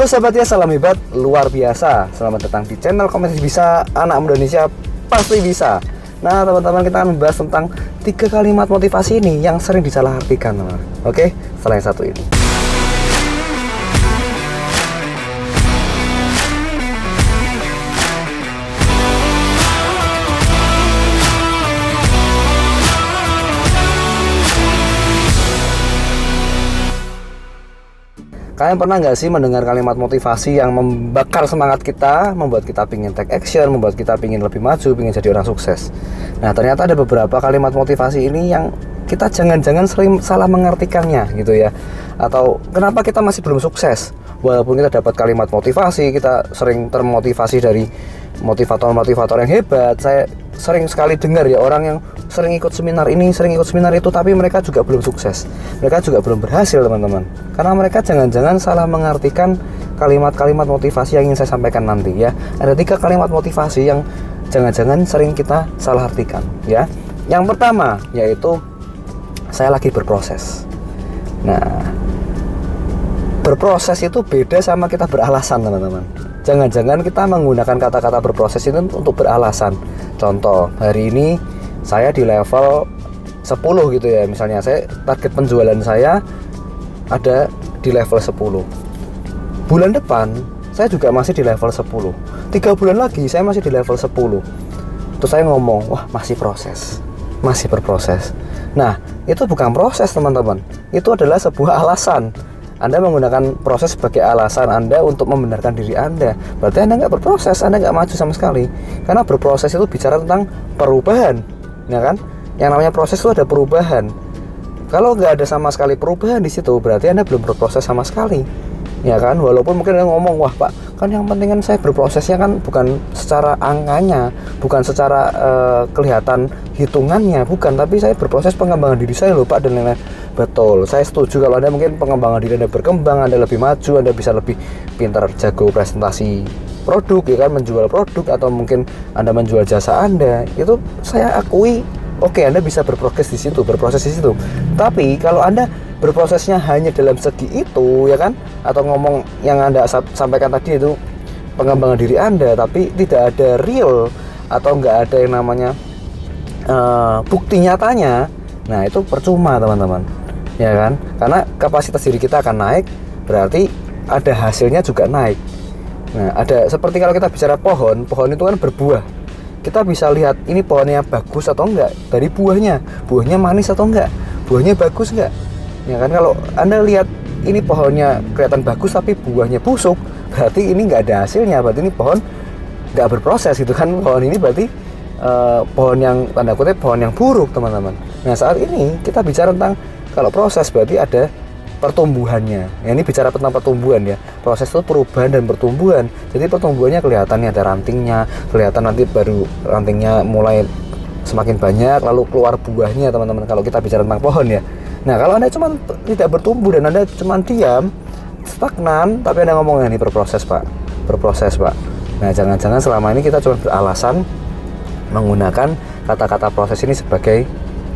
Halo sahabat ya, salam hebat luar biasa. Selamat datang di channel Kompetisi Bisa, anak muda Indonesia pasti bisa. Nah teman-teman, kita akan membahas tentang 3 kalimat motivasi ini yang sering disalahartikan, teman. Oke, setelah yang satu ini. Kalian pernah nggak sih mendengar kalimat motivasi yang membakar semangat kita, membuat kita pingin take action, membuat kita pingin lebih maju, pingin jadi orang sukses? Nah, ternyata ada beberapa kalimat motivasi ini yang kita jangan-jangan sering salah mengartikannya gitu ya. Atau kenapa kita masih belum sukses? Walaupun kita dapat kalimat motivasi, kita sering termotivasi dari motivator-motivator yang hebat. Saya sering sekali dengar ya orang yang sering ikut seminar ini, sering ikut seminar itu, tapi mereka juga belum sukses. Mereka juga belum berhasil, teman-teman. Karena mereka jangan-jangan salah mengartikan kalimat-kalimat motivasi yang ingin saya sampaikan nanti ya. Ada 3 kalimat motivasi yang jangan-jangan sering kita salah artikan ya. Yang pertama yaitu saya lagi berproses. Nah, berproses itu beda sama kita beralasan, teman-teman. Jangan-jangan kita menggunakan kata-kata berproses itu untuk beralasan. Contoh, hari ini saya di level 10 gitu ya. Misalnya saya target penjualan saya ada di level 10. Bulan depan saya juga masih di level 10. 3 bulan lagi saya masih di level 10. Terus saya ngomong, wah masih proses, masih berproses. Nah, itu bukan proses, teman-teman. Itu adalah sebuah alasan. Anda menggunakan proses sebagai alasan Anda untuk membenarkan diri Anda. Berarti Anda nggak berproses, Anda nggak maju sama sekali. Karena berproses itu bicara tentang perubahan, ya kan? Yang namanya proses itu ada perubahan. Kalau nggak ada sama sekali perubahan di situ, berarti Anda belum berproses sama sekali, ya kan? Walaupun mungkin Anda ngomong, wah Pak, kan yang penting kan saya berprosesnya kan bukan secara angkanya, bukan secara kelihatan hitungannya, bukan, tapi saya berproses pengembangan diri saya loh Pak, dan lain-lain. Betul, saya setuju kalau Anda mungkin pengembangan diri Anda berkembang, Anda lebih maju, Anda bisa lebih pintar jago presentasi produk, ya kan, menjual produk, atau mungkin Anda menjual jasa Anda, itu saya akui, oke, Anda bisa berproses di situ, berproses di situ. Tapi kalau Anda berprosesnya hanya dalam segi itu, ya kan, atau ngomong yang Anda sampaikan tadi itu pengembangan diri Anda, tapi tidak ada real atau nggak ada yang namanya bukti nyatanya, nah itu percuma, teman-teman, ya kan? Karena kapasitas diri kita akan naik, berarti ada hasilnya juga naik. Nah, ada seperti kalau kita bicara pohon itu kan berbuah. Kita bisa lihat ini pohonnya bagus atau enggak dari buahnya manis atau enggak, buahnya bagus enggak, ya kan? Kalau Anda lihat ini pohonnya kelihatan bagus tapi buahnya busuk, berarti ini enggak ada hasilnya, berarti ini pohon enggak berproses gitu kan. Pohon ini berarti pohon yang tanda kutip pohon yang buruk, teman-teman. Nah, saat ini kita bicara tentang kalau proses berarti ada pertumbuhannya. Ya, ini bicara tentang pertumbuhan ya. Proses itu perubahan dan pertumbuhan. Jadi pertumbuhannya kelihatan nih, ada rantingnya, kelihatan nanti baru rantingnya mulai semakin banyak, lalu keluar buahnya, teman-teman. Kalau kita bicara tentang pohon ya. Nah, kalau Anda cuma tidak bertumbuh dan Anda cuma diam, stagnan, tapi Anda ngomongnya ini berproses Pak, berproses Pak. Nah, jangan-jangan selama ini kita cuma beralasan menggunakan kata-kata proses ini sebagai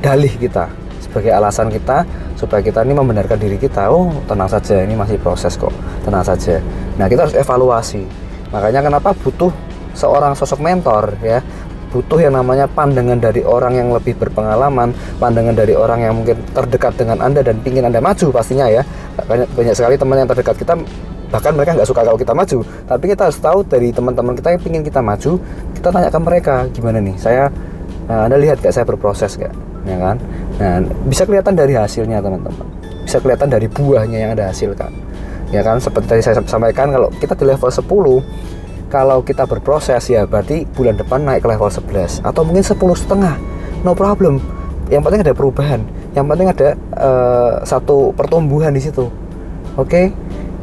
dalih kita, sebagai alasan kita supaya kita ini membenarkan diri kita. Oh, tenang saja, ini masih proses kok, tenang saja. Nah, kita harus evaluasi. Makanya kenapa butuh seorang sosok mentor ya, butuh yang namanya pandangan dari orang yang lebih berpengalaman, pandangan dari orang yang mungkin terdekat dengan Anda dan ingin Anda maju pastinya ya. Banyak sekali teman yang terdekat kita, bahkan mereka nggak suka kalau kita maju, tapi kita harus tahu dari teman-teman kita yang ingin kita maju, kita tanya ke mereka, gimana nih Anda lihat gak saya berproses gak, ya kan? Nah, bisa kelihatan dari hasilnya, teman-teman, bisa kelihatan dari buahnya yang Anda hasilkan, ya kan? Seperti tadi saya sampaikan, kalau kita di level 10, kalau kita berproses ya berarti bulan depan naik ke level 11 atau mungkin 10,5, no problem. Yang penting ada perubahan, yang penting ada satu pertumbuhan di situ. Oke?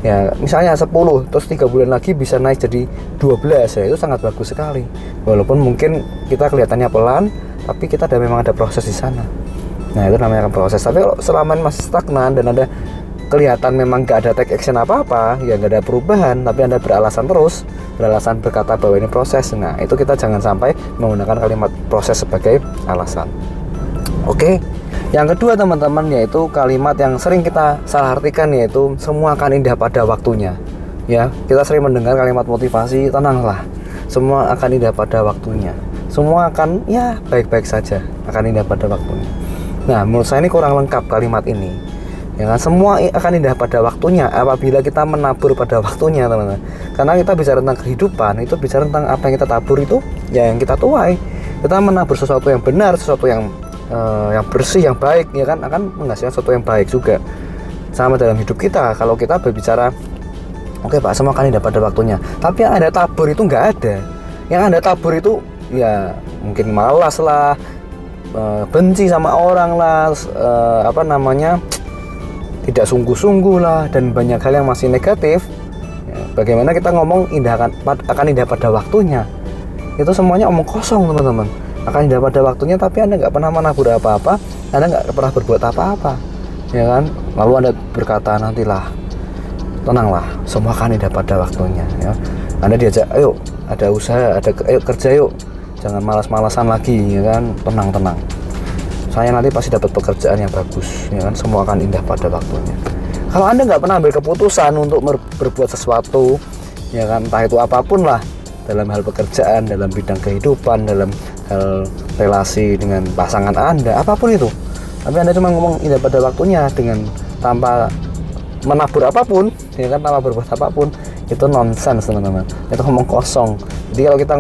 Ya, misalnya 10, terus 3 bulan lagi bisa naik jadi 12, ya itu sangat bagus sekali. Walaupun mungkin kita kelihatannya pelan, tapi kita memang ada proses di sana. Nah, itu namanya proses. Tapi kalau selama ini masih stagnan dan Anda kelihatan memang gak ada take action apa-apa, ya gak ada perubahan, tapi Anda beralasan terus, beralasan berkata bahwa ini proses. Nah, itu kita jangan sampai menggunakan kalimat proses sebagai alasan. Oke? Yang kedua, teman-teman, yaitu kalimat yang sering kita salah artikan, yaitu semua akan indah pada waktunya. Ya, kita sering mendengar kalimat motivasi, tenanglah, semua akan indah pada waktunya. Semua akan ya baik-baik saja, akan indah pada waktunya. Nah, menurut saya ini kurang lengkap kalimat ini. Ya kan, semua akan indah pada waktunya apabila kita menabur pada waktunya, teman-teman. Karena kita bicara tentang kehidupan, itu bicara tentang apa yang kita tabur itu, ya yang kita tuai. Kita menabur sesuatu yang benar, sesuatu yang bersih, yang baik, ya kan, akan menghasilkan sesuatu yang baik juga. Sama dalam hidup kita, kalau kita berbicara, oke Pak, semua akan indah pada waktunya. Tapi yang Anda tabur itu nggak ada. Yang Anda tabur itu, ya mungkin malas lah, benci sama orang lah, tidak sungguh-sungguh lah, dan banyak hal yang masih negatif. Ya, bagaimana kita ngomong akan indah pada waktunya? Itu semuanya omong kosong, teman-teman. Akan indah pada waktunya, tapi Anda nggak pernah menabur apa-apa, Anda nggak pernah berbuat apa-apa, ya kan? Lalu Anda berkata, nantilah, tenanglah, semua akan indah pada waktunya. Ya. Anda diajak, ayo, ada usaha, ayo kerja yuk, jangan malas-malasan lagi, ya kan? Tenang. Saya nanti pasti dapat pekerjaan yang bagus, ya kan? Semua akan indah pada waktunya. Kalau Anda nggak pernah ambil keputusan untuk berbuat sesuatu, ya kan, entah itu apapun lah, dalam hal pekerjaan, dalam bidang kehidupan, dalam hal relasi dengan pasangan Anda, apapun itu, tapi Anda cuma ngomong indah pada waktunya dengan tanpa menabur apapun, ya kan, tanpa berbuat apapun, itu nonsens, teman-teman. Itu ngomong kosong. Jadi kalau kita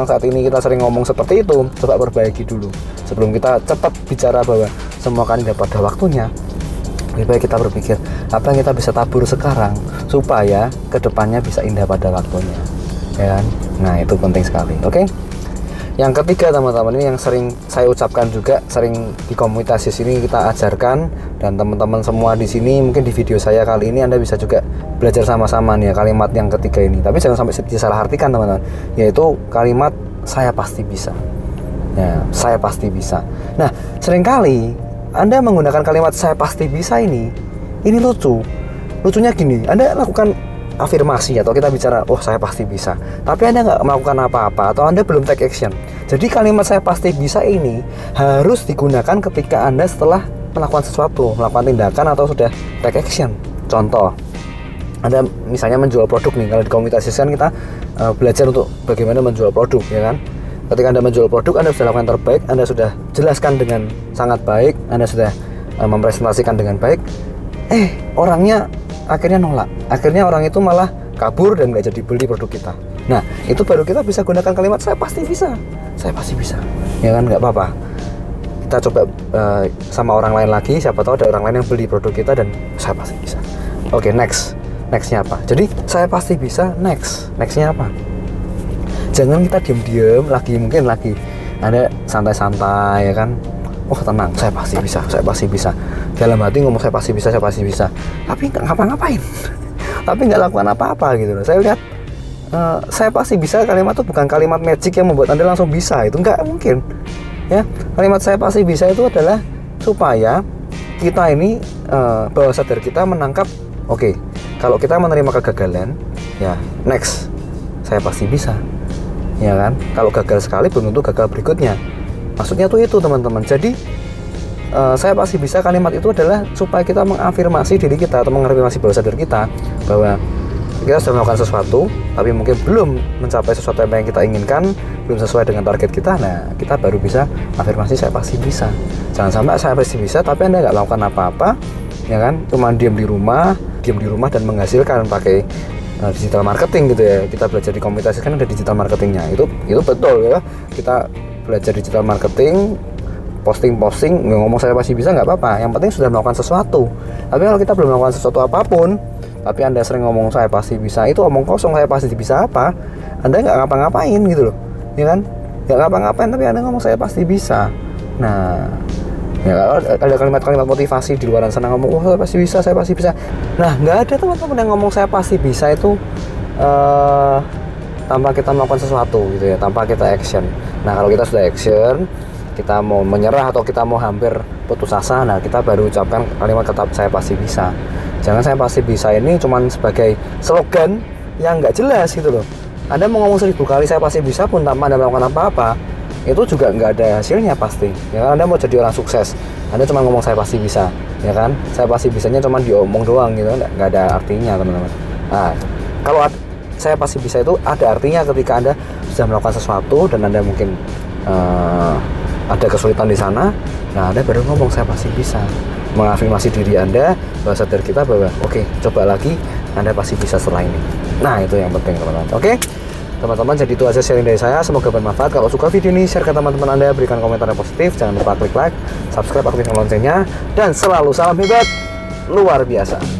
saat ini kita sering ngomong seperti itu, coba perbaiki dulu sebelum kita cepat bicara bahwa semua akan indah pada waktunya. Lebih baik kita berpikir apa yang kita bisa tabur sekarang supaya kedepannya bisa indah pada waktunya, ya kan? Nah, itu penting sekali. Oke. Yang ketiga, teman-teman, ini yang sering saya ucapkan juga, sering di komunitas sini kita ajarkan, dan teman-teman semua di sini mungkin di video saya kali ini Anda bisa juga belajar sama-sama nih ya, kalimat yang ketiga ini. Tapi jangan sampai disalahartikan, teman-teman. Yaitu kalimat saya pasti bisa. Ya, saya pasti bisa. Nah, seringkali Anda menggunakan kalimat saya pasti bisa ini lucu. Lucunya gini, Anda lakukan afirmasi atau kita bicara, oh saya pasti bisa, tapi Anda nggak melakukan apa-apa atau Anda belum take action. Jadi kalimat saya pasti bisa ini harus digunakan ketika Anda setelah melakukan sesuatu, melakukan tindakan atau sudah take action. Contoh, Anda misalnya menjual produk nih, kalau di komunitas kan kita belajar untuk bagaimana menjual produk, ya kan. Ketika Anda menjual produk, Anda sudah lakukan terbaik, Anda sudah jelaskan dengan sangat baik, Anda sudah mempresentasikan dengan baik, orangnya akhirnya nolak. Akhirnya orang itu malah kabur dan nggak jadi beli produk kita. Nah, itu baru kita bisa gunakan kalimat saya pasti bisa. Saya pasti bisa. Ya kan, nggak apa-apa. Kita coba sama orang lain lagi, siapa tahu ada orang lain yang beli produk kita dan saya pasti bisa. Oke, nextnya apa? Jadi saya pasti bisa. Nextnya apa? Jangan kita diam-diam mungkin lagi Anda santai-santai, ya kan? Oh tenang, saya pasti bisa. Dalam hati ngomong saya pasti bisa. Tapi nggak ngapa-ngapain. Tapi nggak lakukan apa-apa gitu loh. Saya lihat saya pasti bisa, kalimat itu bukan kalimat magic yang membuat Anda langsung bisa. Itu nggak mungkin. Ya, kalimat saya pasti bisa itu adalah supaya kita ini bawah sadar kita menangkap, oke, kalau kita menerima kegagalan, ya next, saya pasti bisa. Ya kan? Kalau gagal sekali belum tentu gagal berikutnya. Maksudnya tuh itu, teman-teman. Jadi saya pasti bisa, kalimat itu adalah supaya kita mengafirmasi diri kita atau mengafirmasi bawah sadar kita bahwa kita sudah melakukan sesuatu tapi mungkin belum mencapai sesuatu yang kita inginkan, belum sesuai dengan target kita. Nah, kita baru bisa afirmasi saya pasti bisa. Jangan sampai saya pasti bisa tapi Anda nggak melakukan apa-apa, ya kan? Cuma diam di rumah dan menghasilkan pakai digital marketing gitu ya. Kita belajar di komunitas kan ada digital marketingnya. Itu betul ya. Kita belajar digital marketing, posting ngomong saya pasti bisa nggak apa-apa. Yang penting sudah melakukan sesuatu. Tapi kalau kita belum melakukan sesuatu apapun, tapi Anda sering ngomong saya pasti bisa, itu omong kosong. Saya pasti bisa apa? Anda nggak ngapa-ngapain gitu loh, ya kan? Nggak ngapa-ngapain tapi Anda ngomong saya pasti bisa. Nah, ya ada kalimat-kalimat motivasi di luar sana ngomong oh saya pasti bisa. Nah, nggak ada teman-teman yang ngomong saya pasti bisa itu tanpa kita melakukan sesuatu gitu ya, tanpa kita action. Nah, kalau kita sudah action, kita mau menyerah atau kita mau hampir putus asa, nah kita baru ucapkan kalimat tetap saya pasti bisa. Jangan saya pasti bisa ini cuman sebagai slogan yang nggak jelas gitu loh. Anda mau ngomong 1000 kali saya pasti bisa pun tanpa Anda melakukan apa-apa, itu juga nggak ada hasilnya pasti. Ya kan, Anda mau jadi orang sukses, Anda cuma ngomong saya pasti bisa, ya kan? Saya pasti bisanya cuma diomong doang gitu, nggak ada artinya, teman-teman. Nah, Kalau saya pasti bisa itu ada artinya ketika Anda sudah melakukan sesuatu dan Anda mungkin ada kesulitan di sana, nah Anda baru ngomong saya pasti bisa, mengafirmasi diri Anda, bahwa sadar kita bahwa oke, coba lagi, Anda pasti bisa setelah ini. Nah itu yang penting teman-teman. Oke teman-teman, jadi itu aja sharing dari saya, semoga bermanfaat. Kalau suka video ini, share ke teman-teman Anda, berikan komentar yang positif, jangan lupa klik like, subscribe, aktifkan loncengnya, dan selalu salam hebat luar biasa.